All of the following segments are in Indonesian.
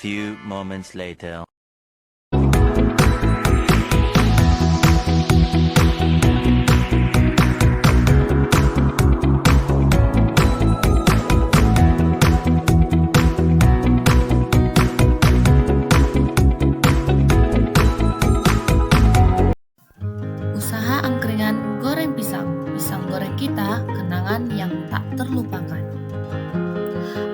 few moments later. Usaha angkringan goreng pisang. Pisang goreng kita, kenangan yang tak terlupakan.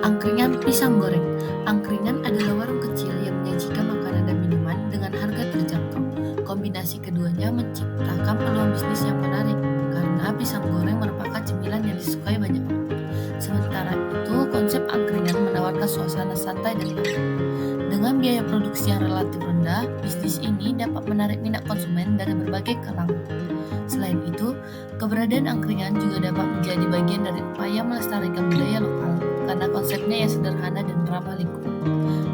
Angkringan pisang goreng. Angkringan adalah warung kecil yang menyajikan makanan dan minuman dengan harga terjangkau. Kombinasi keduanya menciptakan peluang bisnis yang menarik karena pisang goreng merupakan cemilan yang disukai banyak orang. Sementara itu, konsep angkringan menawarkan suasana santai dan nyaman. Dengan biaya produksi yang relatif rendah, bisnis ini dapat menarik minat konsumen dari berbagai kalangan. Selain itu, keberadaan angkringan juga dapat menjadi bagian dari upaya melestarikan budaya lokal karena konsepnya yang sederhana dan ramah lingkungan.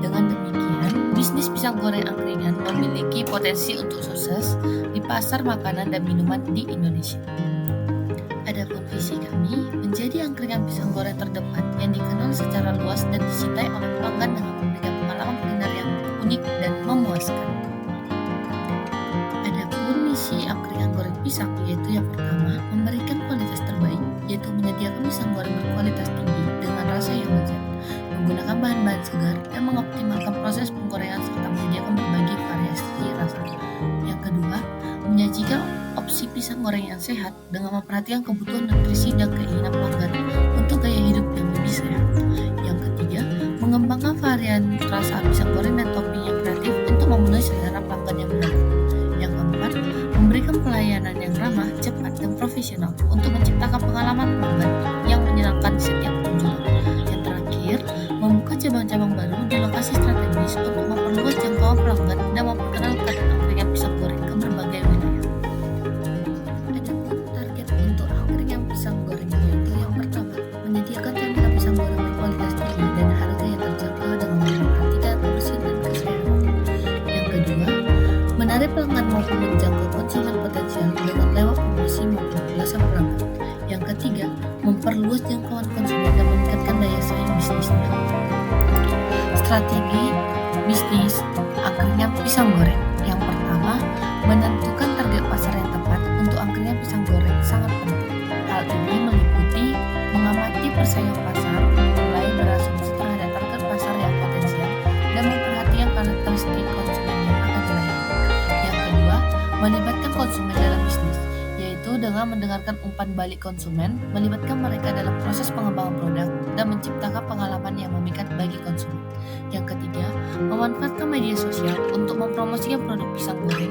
Dengan demikian, bisnis pisang goreng angkringan memiliki potensi untuk sukses di pasar makanan dan minuman di Indonesia. Adapun visi kami menjadi angkringan pisang goreng terdepan yang dikenal secara luas dan dicintai oleh pelanggan dengan memberikan pengalaman kuliner yang unik dan memuaskan. Adapun misi angkringan goreng pisang yaitu yang pertama, memberikan kualitas terbaik, yaitu menyediakan pisang goreng berkualitas tinggi dengan rasa yang wajar, menggunakan bahan-bahan segar dan mengoptimalkan proses penggorengan serta menyediakan berbagai variasi rasa. Yang kedua, menyajikan opsi pisang goreng yang sehat dengan memperhatikan kebutuhan nutrisi dan keinginan pelanggan untuk gaya hidup yang lebih sehat. Yang ketiga, mengembangkan varian rasa pisang goreng dan topping yang kreatif untuk memenuhi selera pelanggan yang beragam. Yang keempat, memberikan pelayanan yang ramah, cepat, dan profesional untuk menciptakan pengalaman pelanggan yang menyenangkan di setiap kunjungan. Yang terakhir, membuka cabang-cabang baru di lokasi strategis untuk memperluas jangkauan pelanggan dan memperkenalkan angkringan pisang goreng ke berbagai wilayah. Adapun target untuk angkringan pisang goreng yaitu yang pertama, menyediakan camilan pisang goreng berkualitas tinggi dan harga yang terjangkau dengan memperhatikan kebersihan dan kesehatan. Yang kedua, menarik pelanggan maupun menjangkau konsumen potensial dengan lewat promosi maupun ulasan pelanggan. Yang ketiga, memperluas jangkauan konsumen dan meningkatkan daya saing bisnisnya. Strategi bisnis angkringan pisang goreng. Yang pertama, menentukan target pasar yang tepat untuk angkringan pisang goreng sangat penting. Hal ini meliputi mengamati persaingan pasar, mulai berasumsi terhadap target pasar yang potensial, dan memperhatikan karakteristik konsumen yang akan dilayani. Yang kedua, melibatkan konsumen dalam bisnis, yaitu dengan mendengarkan umpan balik konsumen, melibatkan mereka dalam proses pengembangan produk, dan menciptakan pengalaman yang memikat bagi konsumen. Yang ketiga, memanfaatkan media sosial untuk mempromosikan produk pisang goreng.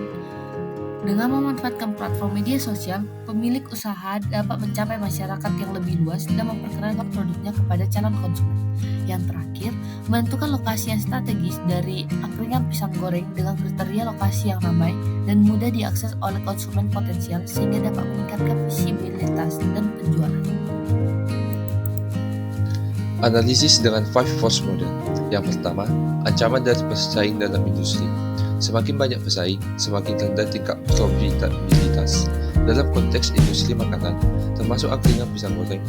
Dengan memanfaatkan platform media sosial, pemilik usaha dapat mencapai masyarakat yang lebih luas dan memperkenalkan produknya kepada calon konsumen. Yang terakhir, menentukan lokasi yang strategis dari angkringan pisang goreng dengan kriteria lokasi yang ramai dan mudah diakses oleh konsumen potensial sehingga dapat meningkatkan visibilitas dan penjualan. Analisis dengan 5 force model. Yang pertama, ancaman dari bersaing dalam industri. Semakin banyak pesaing, semakin rendah tingkat profitabilitas. Dalam konteks industri makanan, termasuk angkringan pisang goreng,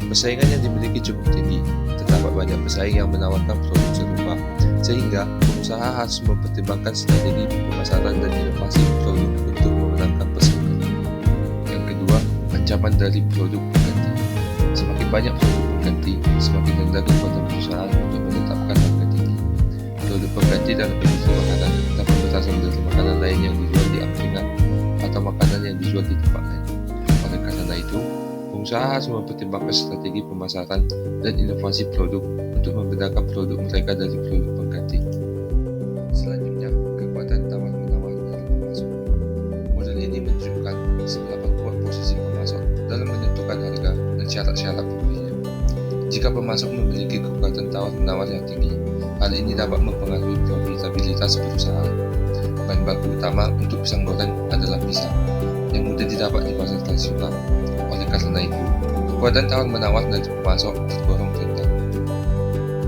persaingan yang dimiliki cukup tinggi. Terdapat banyak pesaing yang menawarkan produk serupa, sehingga pengusaha harus mempertimbangkan strategi pemasaran dan inovasi produk untuk memenangkan persaingan. Yang kedua, ancaman dari produk pengganti. Semakin banyak produk pengganti, semakin rendah kekuatan perusahaan untuk menetapkan harga tinggi. Produk pengganti dalam industri makanan dapat berasal dari makanan lain yang dijual di angkringan atau makanan yang dijual di tempat lain. Oleh karena itu, pengusaha harus mempertimbangkan strategi pemasaran dan inovasi produk untuk membedakan produk mereka dari produk pengganti. Selanjutnya, kekuatan tawar-menawar dari pemasok. Model ini menunjukkan seberapa kuat posisi pemasok dalam menentukan harga dan syarat-syarat pembelinya. Jika pemasok memiliki kekuatan tawar-menawar yang tinggi, hal ini dapat mempengaruhi profitabilitas perusahaan. Bahan baku utama untuk pisang goreng adalah pisang, yang mudah didapat di pasar tradisional. Oleh karena itu, kekuatan tawar-menawar dari pemasok tergolong rendah.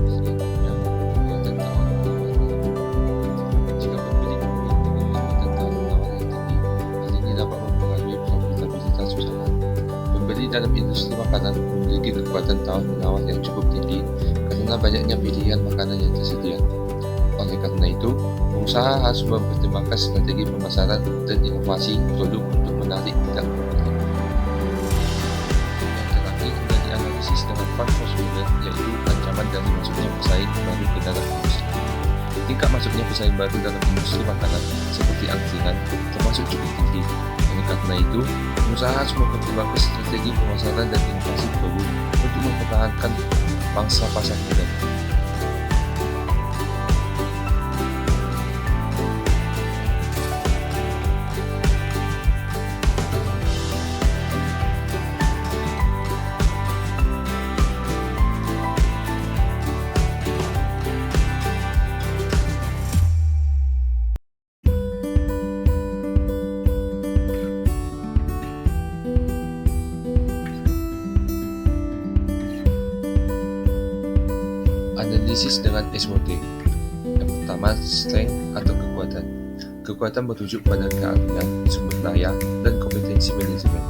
Selanjutnya, kekuatan tawar-menawar dalam produk. Jika pemilik memiliki kekuatan tawar-menawar yang tinggi, hal ini dapat mempengaruhi profitabilitas usaha. Pembeli dalam industri makanan memiliki kekuatan tawar-menawar yang cukup tinggi karena banyaknya pilihan makanan yang tersedia. Oleh karena itu, pengusaha harus mempertimbangkan strategi pemasaran dan inovasi produk untuk menarik minat pembeli. Yang terakhir dari analisis dengan 5 force model yaitu ancaman dari masuknya pesaing baru ke dalam industri. Tingkat masuknya pesaing baru dalam industri makanan seperti angkringan termasuk cukup tinggi. Oleh karena itu, pengusaha harus mempertimbangkan strategi pemasaran dan inovasi produk untuk mempertahankan pangsa pasar modern. Analisis dengan SWOT. Yang pertama, strength atau kekuatan. Kekuatan merujuk pada keahlian, sumber daya, dan kompetensi manajemen.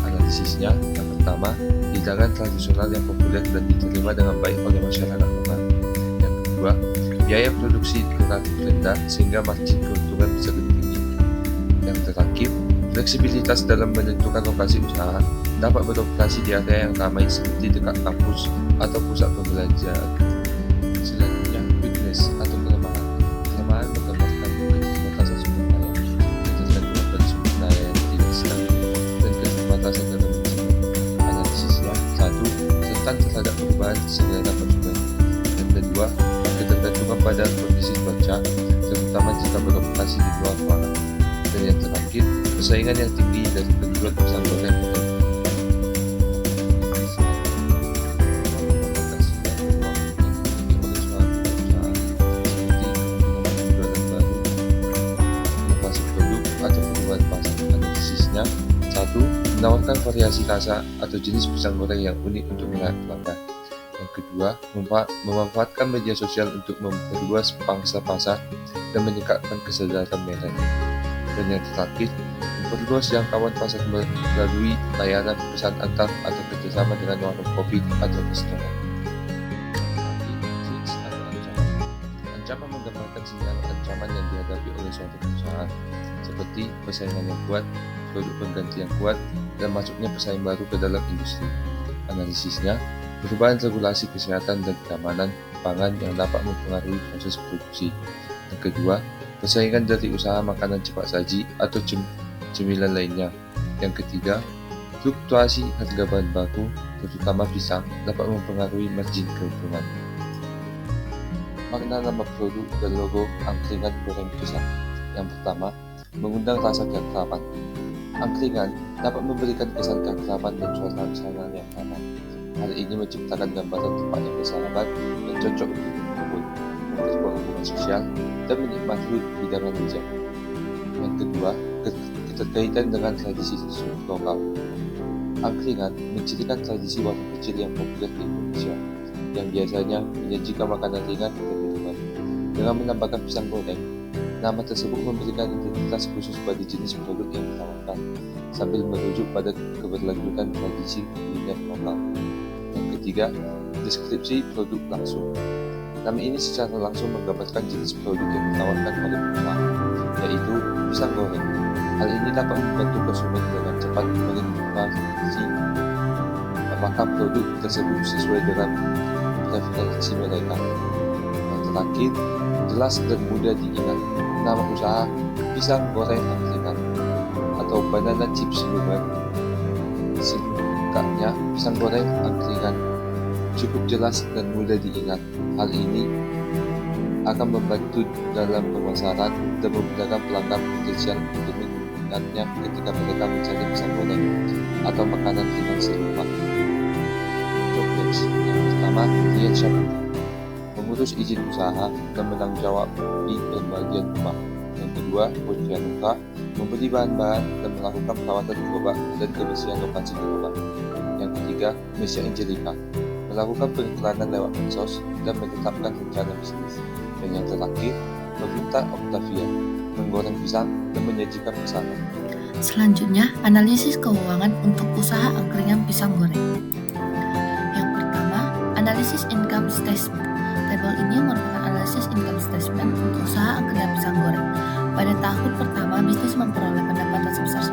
Analisisnya, yang pertama, hidangan tradisional yang populer dan diterima dengan baik oleh masyarakat lokal. Yang kedua, biaya produksi relatif rendah sehingga margin keuntungan bisa lebih tinggi. Yang terakhir, fleksibilitas dalam menentukan lokasi usaha, dapat beroperasi di area yang ramai seperti dekat kampus atau pusat perbelanjaan. Selanjutnya, weakness atau kelemahan. Kelemahan menggambarkan keterbatasan sumber daya, ketergantungan pada sumber daya yang tidak stabil, dan keterbatasan dalam manajemen. Analisisnya, 1. Rentan terhadap perubahan selera konsumen. Yang kedua, ketergantungan pada kondisi cuaca, terutama jika beroperasi di luar ruangan. Dan yang terakhir, persaingan yang tinggi dari penjual pisang goreng. Analisisnya, 1. Menawarkan variasi rasa atau jenis pisang goreng yang unik untuk menarik pelanggan. Yang kedua, memanfaatkan media sosial untuk memperluas pangsa pasar dan meningkatkan kesadaran merek. Dan yang terakhir, memperluas jangkauan pasar melalui layanan pesan antar atau kerjasama dengan warung kopi atau restoran. Triks atau ancaman. Ancaman menggambarkan sinyal ancaman yang dihadapi oleh suatu perusahaan, seperti persaingan yang kuat, produk pengganti yang kuat, dan masuknya pesaing baru ke dalam industri. Analisisnya, perubahan regulasi kesehatan dan keamanan pangan yang dapat mempengaruhi proses produksi. Yang kedua, persaingan dari usaha makanan cepat saji atau cemilan lainnya. Yang ketiga, fluktuasi harga bahan baku, terutama pisang, dapat mempengaruhi margin keuntungan. Makna nama produk dan logo angkringan goreng pisang. Yang pertama, mengundang rasa keakraban. Angkringan dapat memberikan kesan keakraban dan suasana yang aman. Hal ini menciptakan gambaran tempat yang bersahabat dan cocok untuk berkumpul, memperkuat hubungan sosial, dan menikmati hidangan bijak. Yang kedua, keterkaitan dengan tradisi lokal. Angkringan mencirikan tradisi warung kecil yang populer di Indonesia, yang biasanya menyajikan makanan ringan dan minuman. Dengan menambahkan pisang goreng, nama tersebut memberikan identitas khusus pada jenis produk yang ditawarkan, sambil merujuk pada keberlanjutan tradisi kuliner lokal. Yang ketiga, deskripsi produk langsung. Nama ini secara langsung menggambarkan jenis produk yang ditawarkan oleh penjual, yaitu pisang goreng. Hal ini dapat membantu konsumen dengan cepat mengidentifikasi apakah produk tersebut sesuai dengan preferensi mereka. Yang terakhir, jelas dan mudah diingat. Nama usaha pisang goreng angkringan atau banana chips lumer. Singkatnya, pisang goreng angkringan cukup jelas dan mudah diingat. Hal ini akan membantu dalam pemasaran dan memudahkan pelanggan potensial untuk menggunakannya ketika mereka mencari pisang goreng atau makanan ringan serupa. Job desk. Yang pertama, klien siapa? Mengurus izin usaha dan menanggung jawab di bagian rumah. Yang kedua, Posyanmuka, membeli bahan-bahan dan melakukan perawatan gerobak dan kebersihan lokasi gerobak. Yang ketiga, Mesya Angelika, melakukan periklanan lewat medsos dan menetapkan rencana bisnis. Dan yang terakhir, Meminta Octavia, menggoreng pisang dan menyajikan pesanan. Selanjutnya, analisis keuangan untuk usaha angkringan pisang goreng. Yang pertama, analisis income statement. Tabel ini merupakan analisis income statement untuk usaha angkringan pisang goreng. Pada tahun pertama, bisnis memperoleh pendapatan sebesar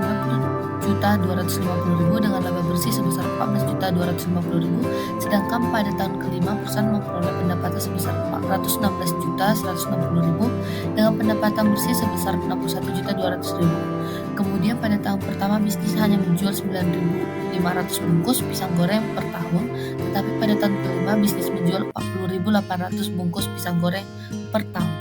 90.250.000 dengan laba bersih sebesar 14.250.000, sedangkan pada tahun kelima perusahaan memperoleh pendapatan sebesar 416.160.000 dengan pendapatan bersih sebesar 61.200.000. Kemudian pada tahun pertama bisnis hanya menjual 9.500 bungkus pisang goreng per tahun, tetapi pada tahun kelima bisnis menjual 40.800 bungkus pisang goreng per tahun.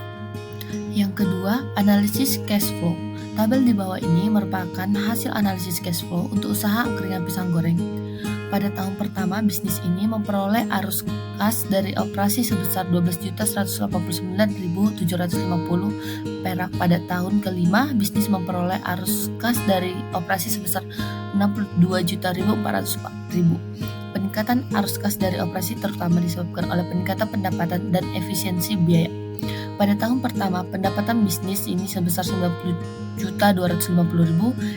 Yang kedua, analisis cash flow. Tabel di bawah ini merupakan hasil analisis cash flow untuk usaha angkringan pisang goreng. Pada tahun pertama, bisnis ini memperoleh arus kas dari operasi sebesar 12.189.750 perak. Pada tahun kelima, bisnis memperoleh arus kas dari operasi sebesar 62.404.000. Peningkatan arus kas dari operasi terutama disebabkan oleh peningkatan pendapatan dan efisiensi biaya. Pada tahun pertama, pendapatan bisnis ini sebesar 90.250.000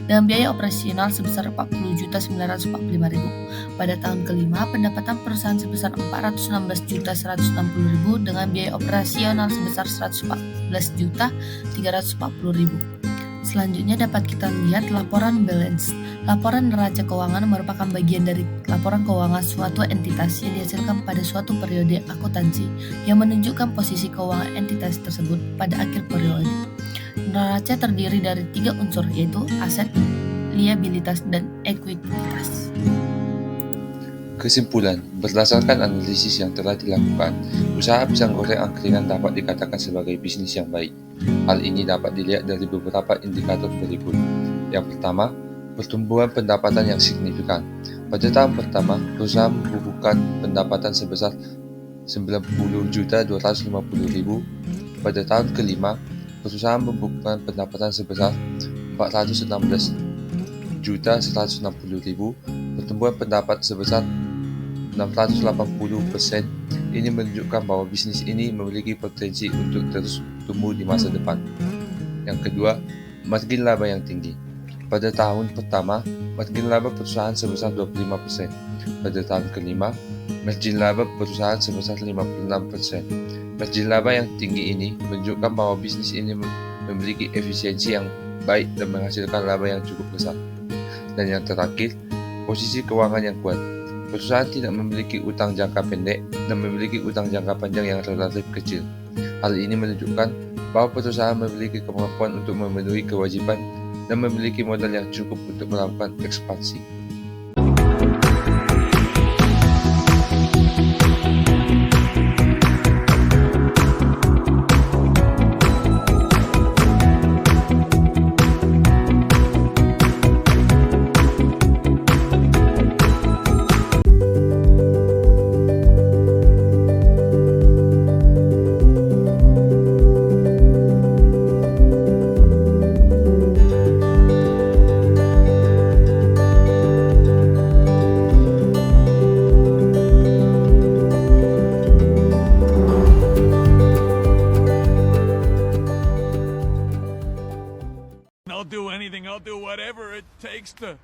dengan biaya operasional sebesar 40.945.000. Pada tahun kelima, pendapatan perusahaan sebesar 416.160.000 dengan biaya operasional sebesar 114.340.000. Selanjutnya dapat kita lihat laporan balance. Laporan neraca keuangan merupakan bagian dari laporan keuangan suatu entitas yang dihasilkan pada suatu periode akuntansi yang menunjukkan posisi keuangan entitas tersebut pada akhir periode. Neraca terdiri dari 3 unsur, yaitu aset, liabilitas, dan ekuitas. Kesimpulan, berdasarkan analisis yang telah dilakukan, usaha pisang goreng angkringan dapat dikatakan sebagai bisnis yang baik. Hal ini dapat dilihat dari beberapa indikator berikut. Yang pertama, pertumbuhan pendapatan yang signifikan. Pada tahun pertama, perusahaan membukukan pendapatan sebesar 90.250.000. Pada tahun kelima, perusahaan membukukan pendapatan sebesar 416.160.000. Pertumbuhan pendapat sebesar 680%. Ini menunjukkan bahwa bisnis ini memiliki potensi untuk terus tumbuh di masa depan. Yang kedua, margin laba yang tinggi. Pada tahun pertama, margin laba perusahaan sebesar 25%. Pada tahun kelima, margin laba perusahaan sebesar 56%. Margin laba yang tinggi ini menunjukkan bahwa bisnis ini memiliki efisiensi yang baik dan menghasilkan laba yang cukup besar. Dan yang terakhir, posisi keuangan yang kuat. Perusahaan tidak memiliki utang jangka pendek dan memiliki utang jangka panjang yang relatif kecil. Hal ini menunjukkan bahwa perusahaan memiliki kemampuan untuk memenuhi kewajiban dan memiliki modal yang cukup untuk melakukan ekspansi. I'll do whatever it takes to